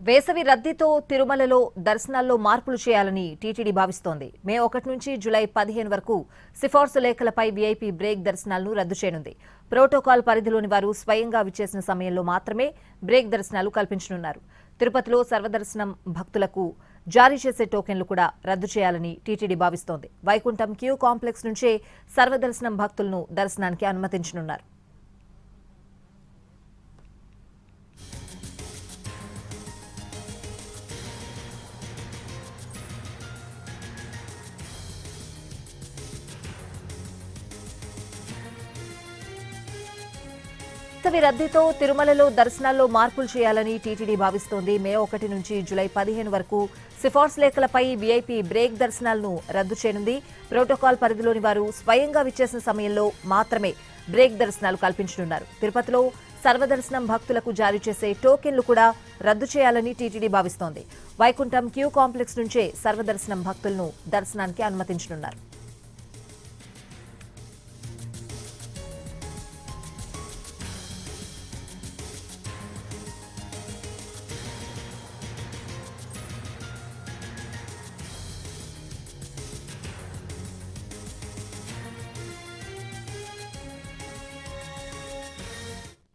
వేసవి రద్దీతో తిరుమలలో దర్శనాల్లో మార్పులు చేయాలని టీటీడీ భావిస్తోంది. మే 1 నుంచి జూలై 15 వరకు సిఫార్సు లేఖలపై వీఐపీ బ్రేక్ దర్శనాలను రద్దు చేయనుంది. ప్రోటోకాల్ పరిధిలోని వారు స్వయంగా విచ్చేసిన సమయంలో మాత్రమే బ్రేక్ దర్శనాలు కల్పించనున్నారు. తిరుపతిలో సర్వదర్శనం భక్తులకు జారీ చేసే టోకెన్లు కూడా రద్దు చేయాలని టీటీడీ భావిస్తోంది. వైకుంఠం క్యూ కాంప్లెక్స్ నుంచే సర్వదర్శనం భక్తులను దర్శనానికి అనుమతించనున్నారు. వేసవి రద్దీతో తిరుమలలో దర్శనాల్లో మార్పులు చేయాలని టీటీడీ భావిస్తోంది. మే 1 నుంచి జూలై 15 వరకు సిఫార్సు లేఖలపై వీఐపీ బ్రేక్ దర్శనాలను రద్దు చేయనుంది. ప్రోటోకాల్ పరిధిలోని వారు స్వయంగా విచ్చేసిన సమయంలో మాత్రమే బ్రేక్ దర్శనాలు కల్పించనున్నారు. తిరుపతిలో సర్వదర్శనం భక్తులకు జారీ చేసే టోకెన్లు కూడా రద్దు చేయాలని టీటీడీ భావిస్తోంది. వైకుంఠం క్యూ కాంప్లెక్స్ నుంచే సర్వదర్శనం భక్తులను దర్శనానికి అనుమతించనున్నారు.